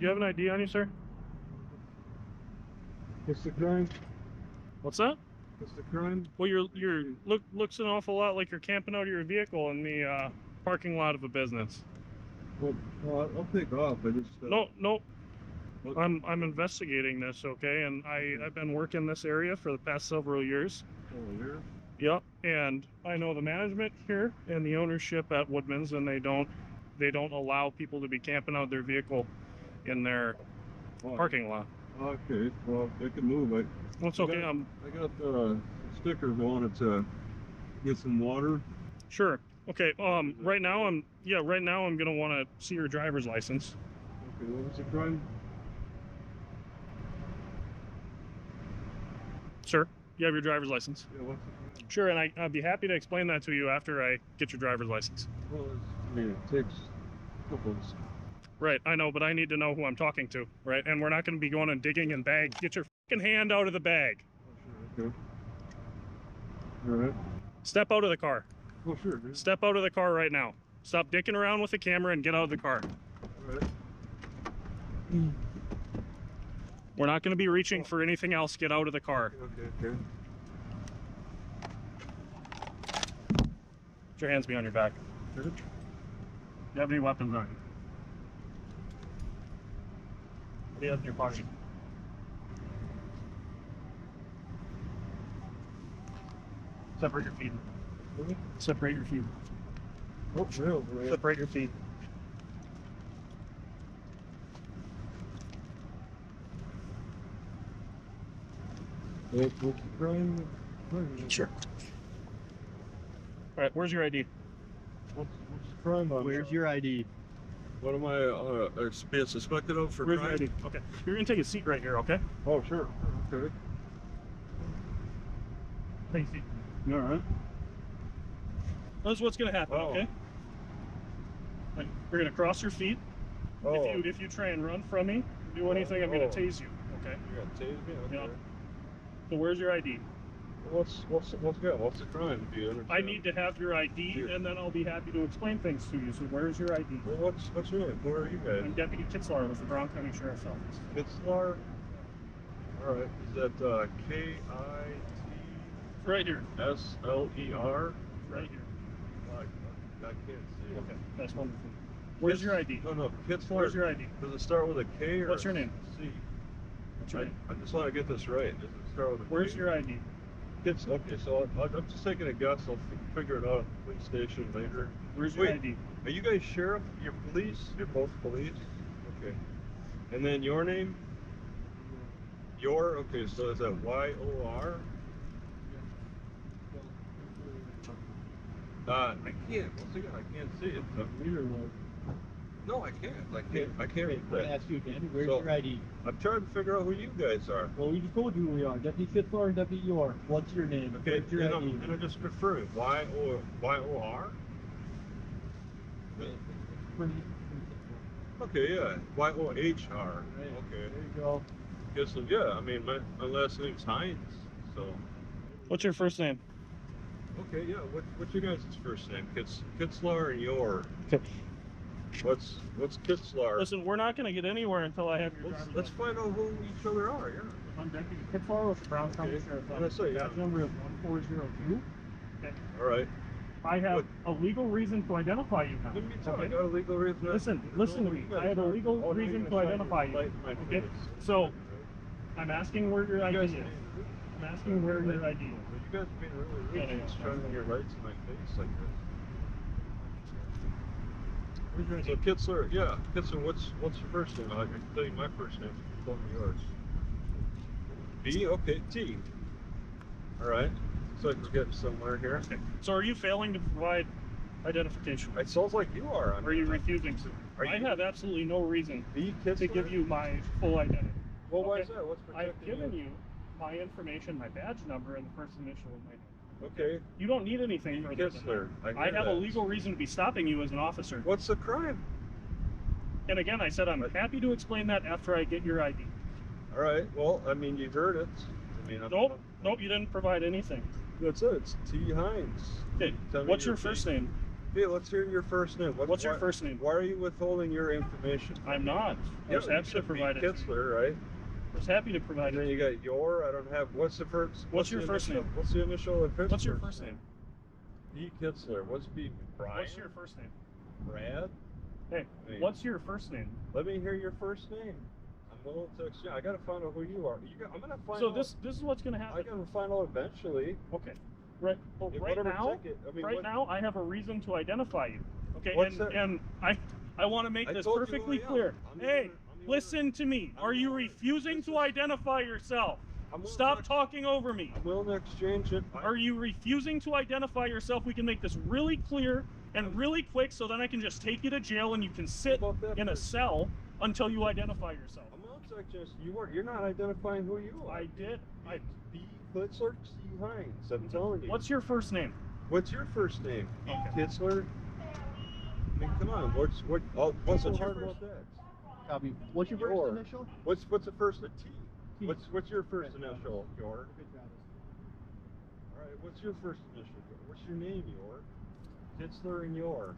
you have an ID on you, sir? What's the crime? What's that? What's the crime? Well, looks an awful lot like you're camping out of your vehicle in the parking lot of a business. Well, I'll take off. I just No. what- I'm investigating this, okay? And I've been working this area for the past several years. Oh, here? Yep, and I know the management here and the ownership at Woodman's, and they don't allow people to be camping out their vehicle in their parking lot. Okay, well, I can move. Well, it's okay. I got stickers. I wanted to get some water. Sure. Okay. Right now I'm gonna want to see your driver's license. Okay, what was the crime? Sir, you have your driver's license. Yeah, what's the crime? Sure, and I'd be happy to explain that to you after I get your driver's license. Well, it takes a couple of... Right, I know, but I need to know who I'm talking to, right? And we're not going to be going and digging in bags. Get your fucking hand out of the bag. Oh, sure, okay. All right. Step out of the car. Oh, sure, dude. Step out of the car right now. Stop dicking around with the camera and get out of the car. All right. We're not going to be reaching for anything else. Get out of the car. Okay. Put your hands behind your back. Do you have any weapons on you? What do you have in your pocket? Separate your feet. Separate your feet. Oh, real. Separate your feet. What's the crime? Sure. All right, where's your ID? What's the crime? Where's your ID? What am I being suspected of for Where's your crime? ID? Okay, you're gonna take a seat right here, okay? Oh, sure. Okay. Take a seat. All right. That's what's gonna happen, Oh. okay? Like, we're gonna cross your feet. Oh. If you try and run from me, do anything, I'm gonna Oh. tase you, okay? You got tased me? Okay. Yeah. So where's your ID? What's the crime? Do you understand? I need to have your ID, Sure. and then I'll be happy to explain things to you. So where's your ID? Well, what's your name? Where are you guys? I'm Deputy Kitslaar with the Brown County Sheriff's Office. Kitslaar? All right. Is that Right here. K-I-T-S-L-E-R? Right here. I can't see it. Okay, that's wonderful. Where's your ID? No, Kitslaar. Where's your ID? Does it start with a K or What's your a name? C? What's your name? I just want to get this right. Does it start with a Where's K? your ID? Okay, so I'm just taking a guess. I'll figure it out at the police station later. Where's your Wait. ID? Are you guys sheriff? You're police? You're both police? Okay. And then your name? Yohr? Okay, so is that Y-O-R? I can't. Once again, I can't see it. No, I can't. I can't read I'm gonna that. ask you again. Where's So- your ID? I'm trying to figure out who you guys are. Well, we just told you who we are. Deputy Kitslaar and Deputy Yohr. What's your name? Okay, Where's your and ID? I'm just confirming. Y-O-R? Okay, yeah. Y-O-H-R. Right. Okay. There you go. Guess, yeah, I mean, my last name's Hines, so. What's your first name? Okay, yeah, what's your guys' first name? Kitslaar and Yohr. Okay. What's Kitslaar? Listen, we're not gonna get anywhere until I have your driver's Let's find out who each other are, yeah. license. I'm Deputy Kitslaar with the Brown County Okay. Sheriff's What did I Office. say? Yeah. Badge number is 1402. All right. I have a legal reason to identify you now. Let me tell you, I Okay? got a legal reason. Listen to me. I have a legal reason to identify you. Okay? So, I'm asking where your ID is. I'm asking where your ID is. You guys are being really rude, just shining your lights in my face like this. Where's your So ID? Kitslaar, yeah, Kitslaar, what's your first name? I can tell you my first name. You told me yours. B, okay, T. All right. So I can get somewhere here. So are you failing to provide identification? It sounds like you are. Or are you refusing to? Are I you- have absolutely no reason B, to Kitslaar? give you my full identity. Well, why Okay? is that? What's I've protecting given you my information, my badge number, and the first initial of my name. Okay. You don't need anything further than Kitslaar. that. I I hear have a that. legal reason to be stopping you as an officer. What's the crime? And again, I said I'm happy to explain that after I get your ID. All right. Well, I mean, you heard it. I mean, Nope, you didn't provide anything. That's it. It's T. Hines. Okay, Tell me what's your first name. name? Okay, let's hear your first name. What's your first name? Why are you withholding your information? I'm not. I was happy to provide it. Kitslaar, right? I was happy to provide And then it. you got Yohr. I don't have. What's the first? What's your first name? What's the initial? What's your first name? B. Kitslaar. What's B? Brian? What's your first name? Brad? Hey, what's your first name? Let me hear your first name. I'm willing to exchange. I gotta find out who you are. I'm gonna find So out. this is what's gonna happen. I gotta find out eventually. Okay. Right. Well, Yeah, right whatever now, ticket. I mean, right now, I have a reason to identify you. Okay. What's that? And I want to make I this told you perfectly who I am. clear. I'm the Hey, owner. I'm the listen to me. I'm Are the you owner. refusing This to is- identify yourself? I'm willing Stop to- talking over me. I'm willing to exchange it. Are you refusing to identify yourself? We can make this really clear and really quick, so then I can just take you to jail and you can sit about that in a first? cell until you identify yourself. I'm willing to exchange. You're not identifying who you are. I did. B. Kitslaar C. Hines. I'm telling you. What's your first name? What's your first name? Okay. Kitslaar. I mean, come on. What's so hard about that? Copy. What's your first Yohr. initial? What's the first? A T. T. What's your first initial? Yohr. Good, Travis. All right. What's your first initial? What's your name? Yohr. Kitslaar and Yohr.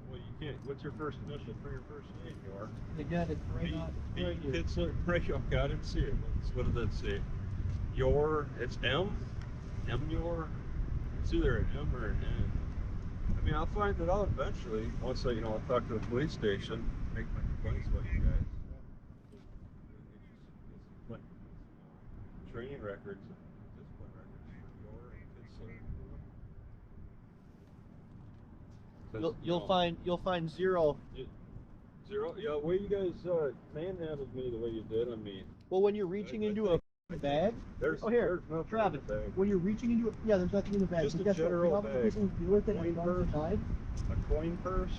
Well, you can't. What's your first initial for your first name? Yohr. Again, it's right on. B. Right here. Kitslaar. Right. Okay, I didn't see it. What does that say? Yohr. It's M. M. Yohr. It's either an M or an N. I mean, I'll find it out eventually. Once I'll talk to the police station, make my complaints about you guys. Training records, discipline records for Yohr and Kitslaar. You'll find zero. Zero. Yeah, the way you guys manhandled me the way you did on me. Well, when you're reaching into a bag. There's There's nothing Travis. in the bag. When you're reaching into it, yeah, there's nothing in the bag. Just but a guess what? general You know how many bag. people we deal with that have Coin guns and purse. knives? A coin purse.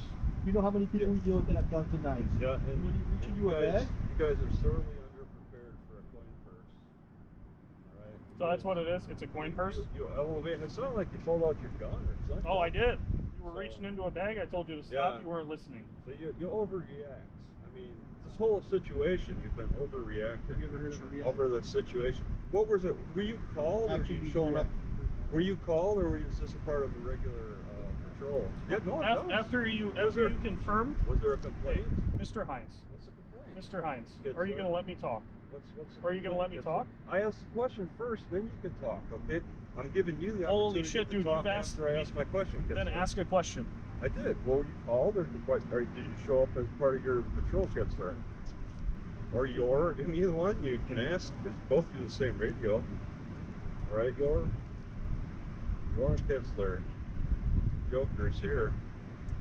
You know how many people we deal with that have guns and knives? Yeah, and When you reach into you a guys, bag. you guys are sorely underprepared for a coin purse. All right. So that's what it is. It's a coin purse. It's not like you pulled out your gun or something. Oh, I did. You were reaching into a bag. I told you to stop. Yeah. You weren't listening. So you overreact. I mean, this whole situation, you've been overreacting over the situation. What was it? Were you called or did you show up? Were you called or was this a part of a regular patrol? Yeah, no, it does. After you confirmed, Was there a complaint? Mr. Hines. What's the complaint? Mr. Hines, Good, are you sir. going to let me talk? What's Are you gonna let me talk? I asked the question first, then you can talk, okay? I'm giving you the Holy opportunity shit, to dude, talk you've asked after I ask my question. Then ask a question. I did. Well, you called, or did you show up as part of your patrol, Kitslaar? Or Yohr? Either one, you can ask. It's both do the same radio. All right, Yohr? Yohr and Kitslaar. Joker's here.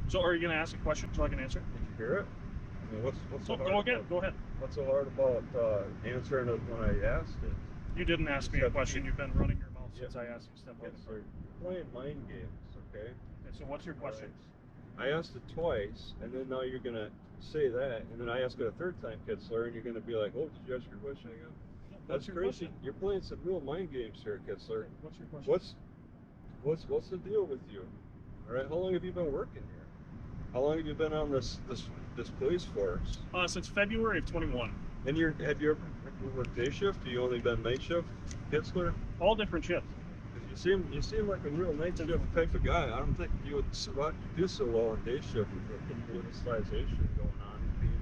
So are you going to ask a question so I can answer? Did you hear it? I mean, what's so So hard go again. about, Go ahead. what's so hard about answering it when I asked it? You didn't ask me a question. You've been running your mouth since I asked you to step on the Kitslaar, car. you're playing mind games, okay? Okay, so what's your question? I asked it twice, and then now you're gonna say that, and then I ask it a third time, Kitslaar, and you're gonna be like, "Oh, did you ask your question again?" What's That's your crazy. question? You're playing some real mind games here, Kitslaar. What's your question? What's the deal with you? All right, how long have you been working here? How long have you been on this police force? Since February of 21. And have you ever worked day shift? Have you only been night shift, Kitslaar? All different shifts. You seem like a real night shift type of guy. I don't think you would do so well on day shift with the politicization going on, being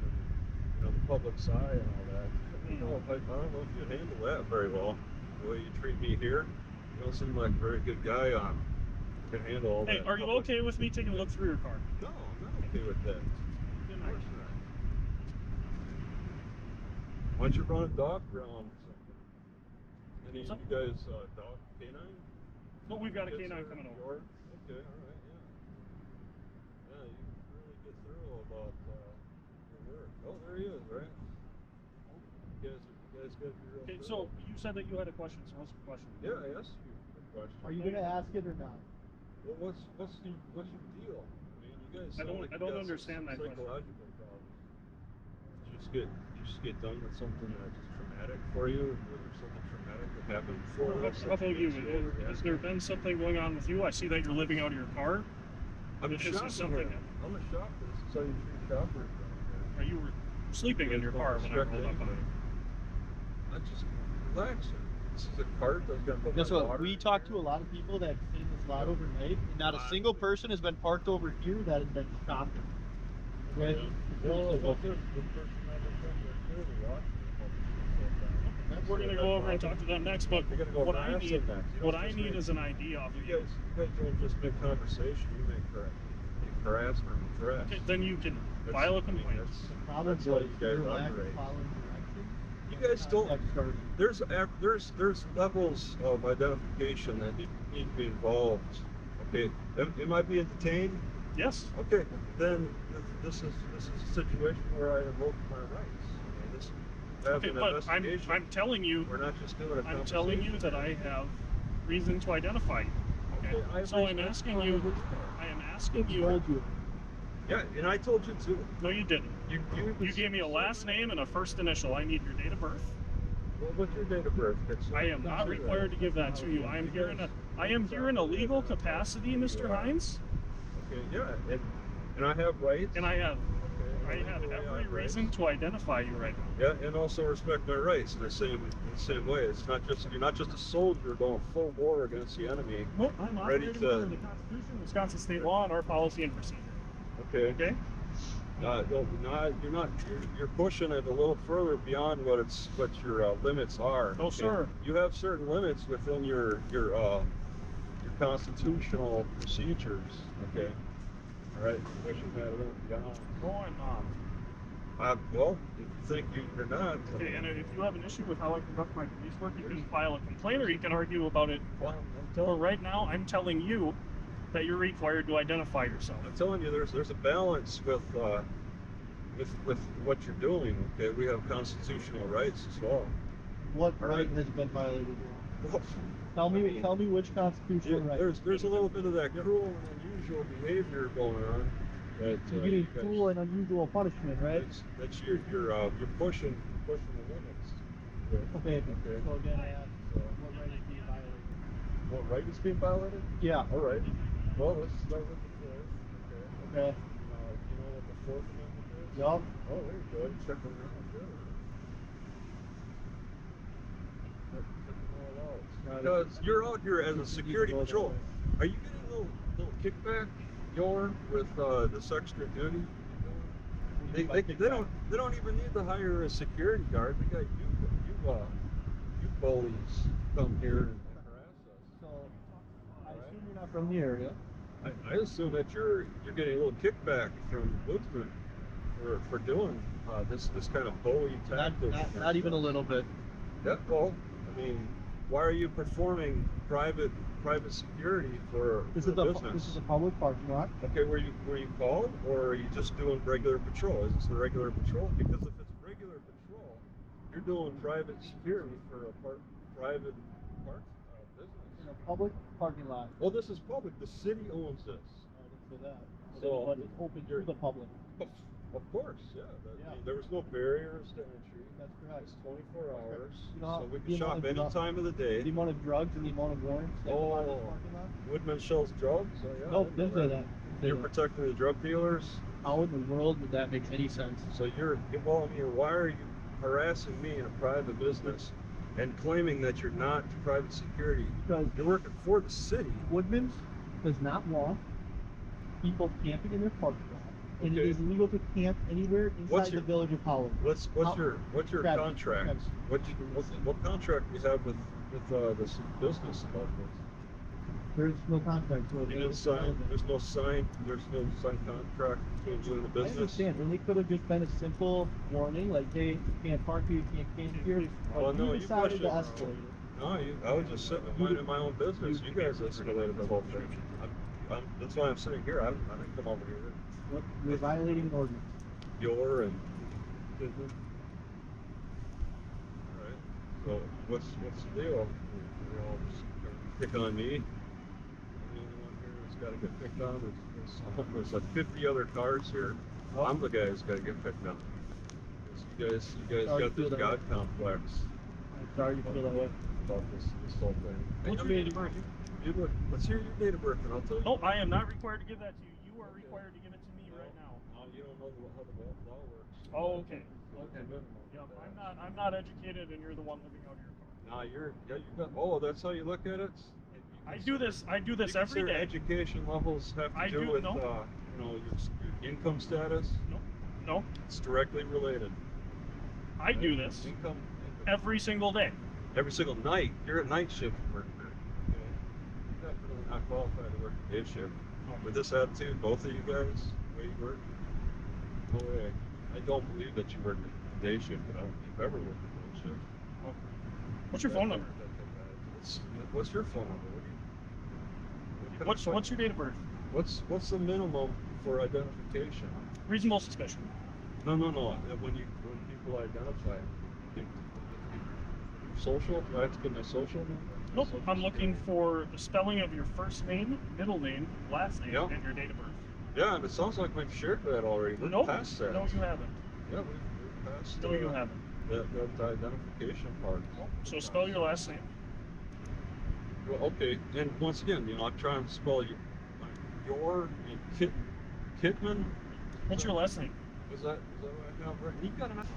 in the public's eye and all that. I don't know if you'd handle that very well. The way you treat me here, you don't seem like a very good guy. Can handle all that. Hey, are you okay with me taking a look through your car? No, I'm not okay with that. Of course not. Why don't you run a dog ground? Any of you guys dog canine? No, we've got a Kids canine are coming over. Yohr? Okay, all right, yeah. Yeah, you really get thorough about your work. Oh, there he is, right? You guys got your real Okay, thorough. so you said that you had a question, so what's the question? Yeah, I asked you a question. Are you gonna ask it or not? Well, what's your deal? I mean, you guys. I sound like don't you got understand some that question. psychological problems. Did you just get done with something that's traumatic for you? Was there something traumatic that happened before? How about you? Has there been something going on with you? I see that you're living out of your car. I'm a This is shopper. something- I'm a shopper. This is how you treat shoppers down You were sleeping in your car when I rolled up on it. I just relax. This is a cart that's got Guess water what? We in talked to here. a lot of people that stayed in this lot overnight, and not a single person has been parked over here that has been stopped. Okay? Well, the person that was in there clearly watching it. We're gonna go over and talk to them next, but You're gonna go what I harass need, them next. You what don't I just need make- is an ID off of You you. guys don't just make conversation. You make harassment and threats. Okay, then you can That's- file a I mean, complaint. that's- The problem That's how was you guys your lack of operate. following directions. You guys don't. Contact started. There's levels of identification that need to be involved. Okay, am I being detained? Yes. Okay, then this is a situation where I invoke my rights. I mean, this have Okay, an but investigation. I'm telling you, We're not just doing a I'm telling you that I have reason to identify you. Okay, I have So I'm reason to asking find you, what I am asking Who you. told you? Yeah, and I told you too. No, you didn't. You gave me a last name and a first initial. I need your date of birth. Well, what's your date of birth, Kitslaar? I am not required to give that to you. I am here in a legal capacity, Mr. Hines, Okay, yeah, and I have rights. and I have Okay, every rights. reason to identify you right now. Yeah, and also respect my rights in the same way. It's not just you're not just a soldier going full war against the enemy. Nope, I'm Ready operating to- under the Constitution, Wisconsin state law, and our policy and procedure. Okay. Okay? You're pushing it a little further beyond what your limits are. No, okay? sir. You have certain limits within your constitutional procedures. Okay. All right. Pushing that a little beyond. No, I'm not. Well, if you think you're not. Okay, and if you have an issue with how I conduct my police work, you can file a complaint or you can argue about it. Well, I'm But telling right now, I'm telling you that you're required to identify yourself. I'm telling you, there's a balance with what you're doing. Okay, we have constitutional rights as well. What All right right. has been violated? Well, Tell me which constitutional right. there's a little bit of that cruel and unusual behavior going on. That You're you getting guys- cruel and unusual punishment, right? That's you're pushing the limits. Okay. Okay. So again, I ask, what right is being violated? What right is being violated? Yeah. All right. Well, let's start with the fourth. Okay. Okay. You know what the Fourth Amendment is? Yup. Oh, there you go. Check them out. Good. Because you're out here as a security patrol. Are you getting a little kickback, Yohr, with this extra duty? They don't even need to hire a security guard. They got you bullies come here and harass us. So I assume you're not from the area. I assume that you're getting a little kickback from woodsmen for doing this kind of bully tactic. Not even a little bit. Yeah, well, I mean, why are you performing private security for This a is business? this is a public parking lot. Okay, were you called, or are you just doing regular patrol? Is this a regular patrol? Because if it's regular patrol, you're doing private security for a private business. In a public parking lot. Well, this is public. The city owns this. I didn't say that. So, But it's open to the public. Of course, yeah. Yeah. I mean, there was no barriers to entry. That's correct. It's 24 hours, You know how- so we the can shop amount of any drug- time of the day. The amount of drugs and the amount of warrants that come out of this Oh. parking lot? Woodman sells drugs. So yeah, Nope, I didn't know say that. You're protecting the drug dealers. How in the world would that make any sense? So well, I mean, why are you harassing me in a private business and claiming that you're not private security? Because You're working for the city. Woodman's does not want people camping in their parking lot. And it Okay. is illegal to camp anywhere What's inside your- the village of Howard. What's your Travis, contract? Travis. What contract do you have with this business about this? There's no contract. So You didn't sign. There's no signed contract between you and the I business. understand, and it could have just been a simple warning, like, hey, you can't park here, you can't camp here. Well, But no, you you decided to pushed it. escalate it. No, I was just sitting and minding my own business. You guys escalated the whole thing. That's why I'm sitting here. I didn't come over here. You're violating an ordinance. Yohr and. All right. So what's the deal? You all just pick on me. I'm the only one here that's got to get picked on. There's like 50 other cars here. I'm the guy who's got to get picked on. You guys Sorry got to feel this that God way. complex I'm sorry you feel that way. about this whole thing. What's your date of birth? Let's hear your date of birth, and I'll tell you. No, I am not required to give that to you. You are required to give it to me right now. No, you don't know how the law works. Oh, okay. It's a minimum. Yep, I'm not educated, and you're the one living out of your car. Now you got. Oh, that's how you look at it. I do this You every consider day. education levels have to I do do- with no. your income status. No, It's directly related. I do this Income every single day. every single night. You're a night shift worker. Okay. You're definitely not qualified to work a day shift. With this attitude, both of you guys, the way you work, no way. I don't believe that you work a day shift. I don't think you've ever worked a day shift. What's your phone number? What's your phone number? What's your date of birth? What's the minimum for identification? Reasonable suspicion. No. When people identify, social. Do I have to put my social number? Nope. Social I'm looking security? for the spelling of your first name, middle name, last name, Yeah. and your date of birth. Yeah, and it sounds like we've shared that already. We're Nope. past that. No, you haven't. Yeah, we're past. No, you haven't. That identification part. So spell your last name. Well, okay, and once again, I'm trying to spell Yohr and Kitman. What's your last name? Is that what I have right? You got enough.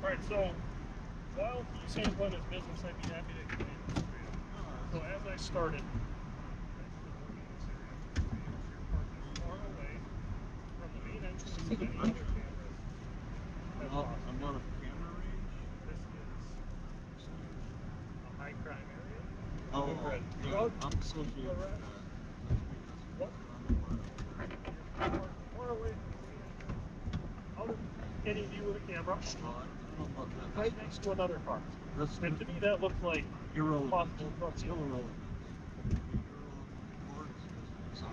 Alright, so while he's handling his business, I'd be happy to explain this for you. So as I started, far away from the main entrance of any other cameras. as possible. I'm not a camera range. This is a high crime area. Oh, Drug I'm associated with arrest. that. What? Far away from the main entrance. Out of any view of the camera. Right next to another car. And to me, that looks like possible drug deal.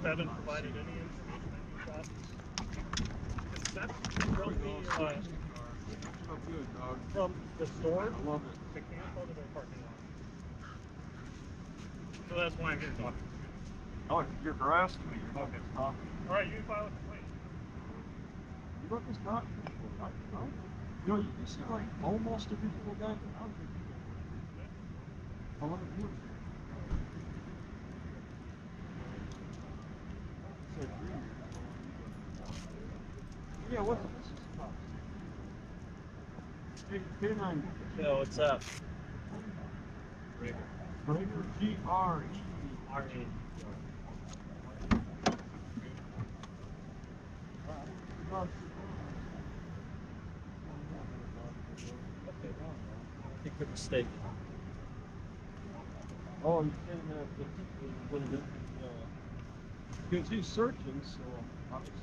Haven't provided any information. I think that's from the store I love it. to camp out of their parking lot. So that's why I'm here talking. Oh, you're harassing me. You're not getting talking. All right, you can file a complaint. You look as not. You see like almost a beautiful guy. I want to do it. Yeah, what's this about? K9. Yo, what's up? Breaker, G-R-E-R-E. I think you're mistaken. Oh, you can't have the put it in. Because he's searching, so obviously.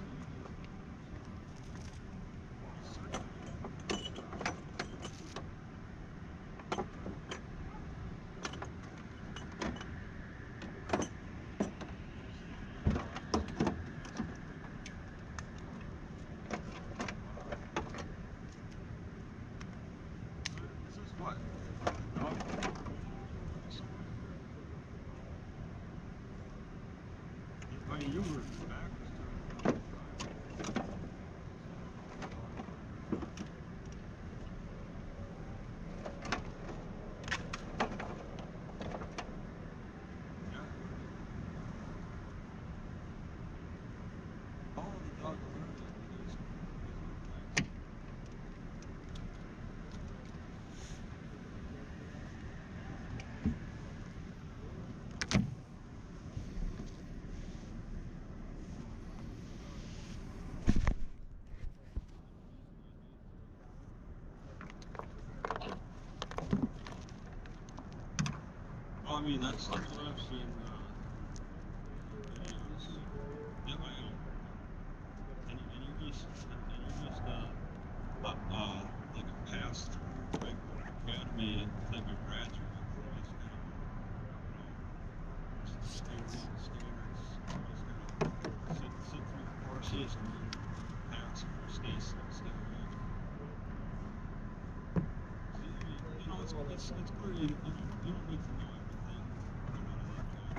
This is what? I mean, you were back. All of the dogs I mean, that's what I've seen. Videos. Yeah, I am. And you just like a pass through regular academy type of graduate. You just kind of, standards. just pass or stay alive. You know, it's clear you don't need to know everything right out of that dog.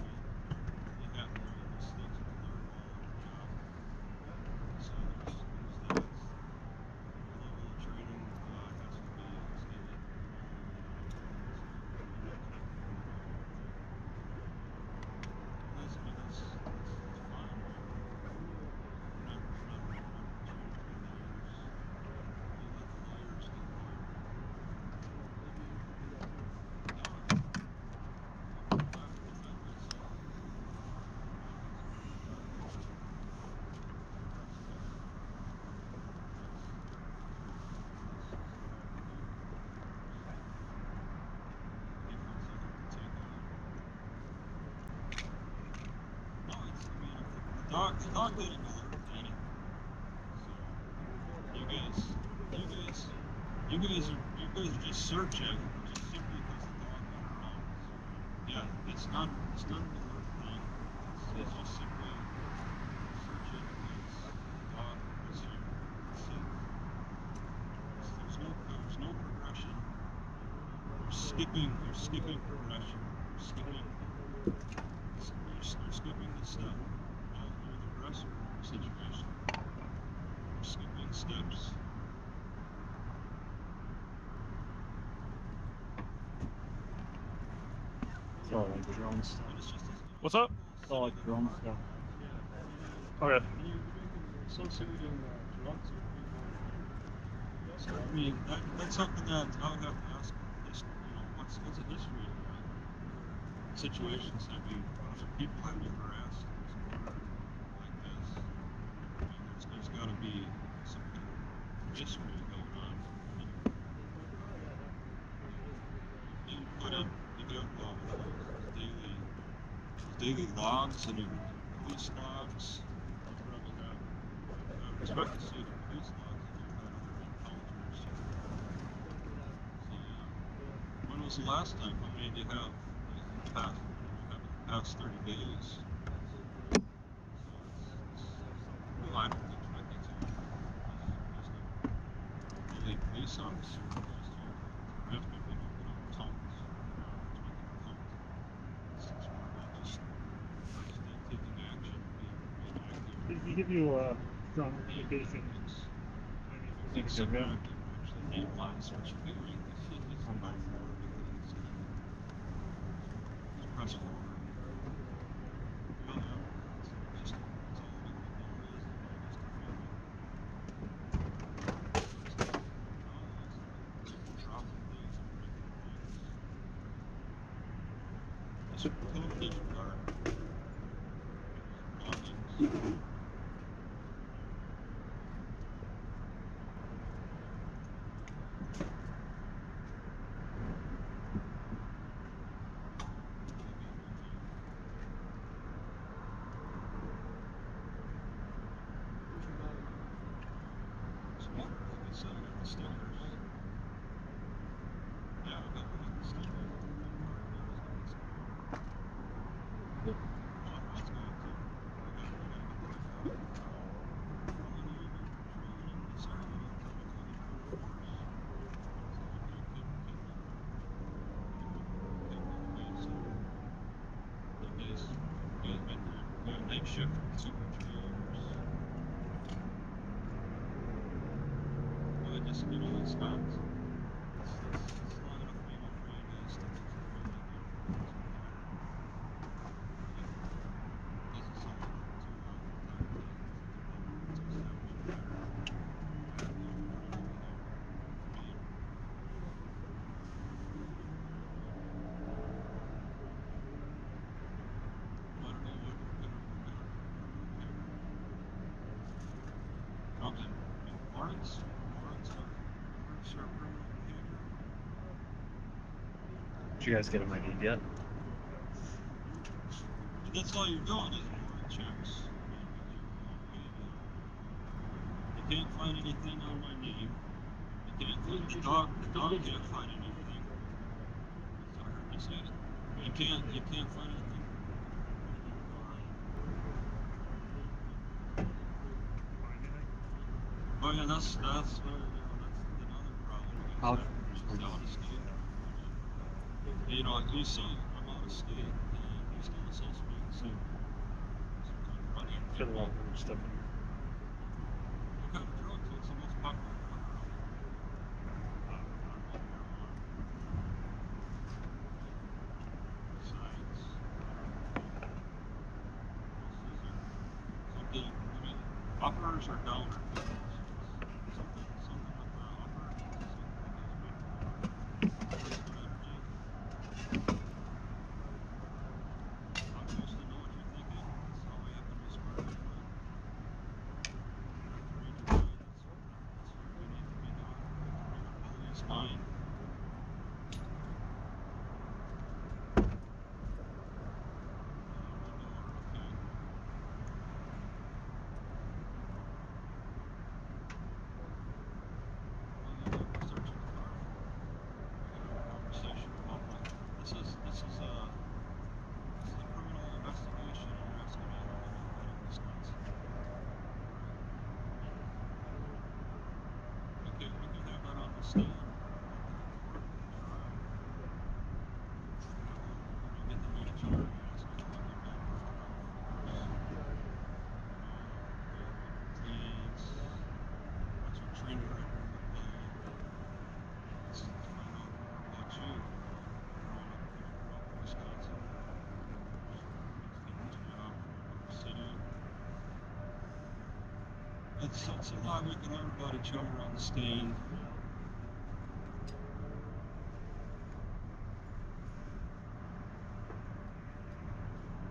You have to learn these things to learn while on the job. So there's that. Your level of training has to be extended. That's fine. We're not training for lawyers. You let the lawyers get lawyers. The dog didn't alert anything. So you guys are just searching just simply because the dog went around. So, yeah, it's not an alert thing. It's just simply searching because the dog was here. That's it. There's no progression. You're skipping progression. You're skipping the step. You're the aggressor situation. You're skipping steps. It's all like drone stuff. And it's just as What's up? It's all like drone stuff. Okay. And you're associating drugs with people. So I mean, that's something that I would have to ask. What's the history of that? Situations. I mean, other people have you harassed like this. I mean, there's got to be some kind of history going on. You put in, you have daily logs and your police logs. You probably have. I would expect to see the police logs if you've had other encounters. When was the last time? How many do you have in the past 30 days? Well, I don't expect you to. Just a daily police officer. Just you have people who count. It's more about just taking action, being active. Did he give you a strong recommendation? Being so active, actually analyze what you're doing. It's not because it's press forward. Well, yeah, it's all what the goal is. Just a feeling. Dropping things and breaking things. That's what the code didn't learn. Belongings. Night shift with too much hours. Well, I just, it's not. It's long enough for you to train as to things that really good. It doesn't sound like too long time to establish a pattern. Warrants are criminal behavior. Did you guys get him ID'd yet? But that's all you're doing is warrant checks. You can't find anything on my name. You can't find the dog can't find anything. So I heard you say it. You can't find anything. Oh yeah, that's what that's another problem. How- He's out of state. You know, you see, I'm out of state, and he's got a suspect, so confronting Feel a people. lot of stuff in here. What kind of drugs? What's the most popular drug around? Besides, what else is there? Something, I mean, uppers or downers? Something with the upper, something that gives me I'm supposed to know what you're thinking. That's how I have to respond to it. You have to read your mind. That's what we need to be doing. Read the police mind. Conversation about what this is a criminal investigation and you're asking me how I know that in Wisconsin. Okay, we can have that on the stand. You get the new charge, you ask me what you've done for Please. What's your trainer record look like? Let's find out more about you. Growing up in Wisconsin. Taking a job from the city. That's a lot we can learn about each other on the stand.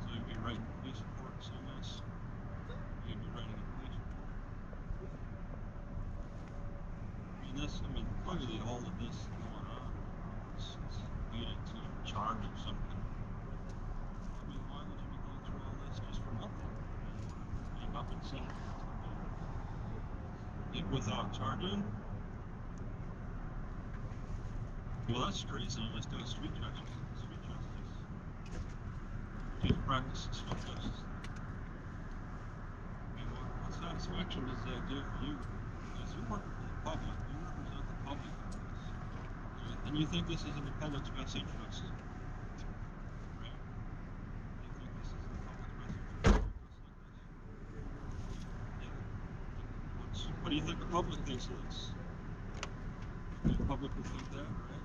So you'd be writing police reports on this? You'd be writing a police report? Clearly all of this going on is leading to a charge of something. Why would you be going through all this just for nothing? Hang up and send it without charging? Well, that's crazy. You just do a street justice. You just practice street justice. And what satisfaction does that give you? Because you work for the public. You represent the public in this. And you think this is in the public's best interest. Right? You think this is in the public's best interest to do this like this? Yeah. What do you think the public thinks of this? The public would think that, right?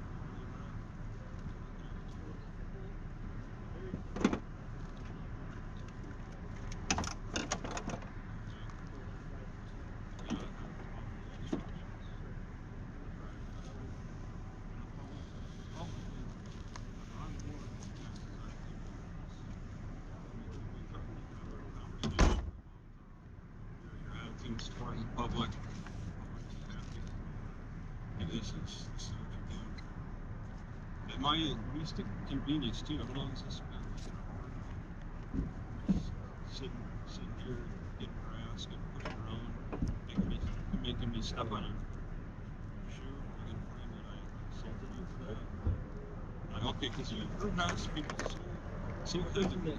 Towards the public. And this is what you do. At my least convenience too, how long has this been? Sitting here, getting harassed, getting pushed around, making me step on your shoe. You're gonna claim that I assaulted you for that? Like, okay, because you harass people so heavily.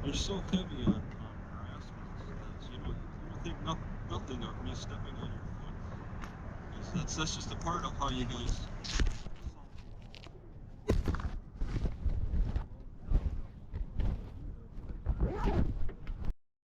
You're so heavy on harassment. You don't think nothing of me stepping on your foot. That's just a part of how you guys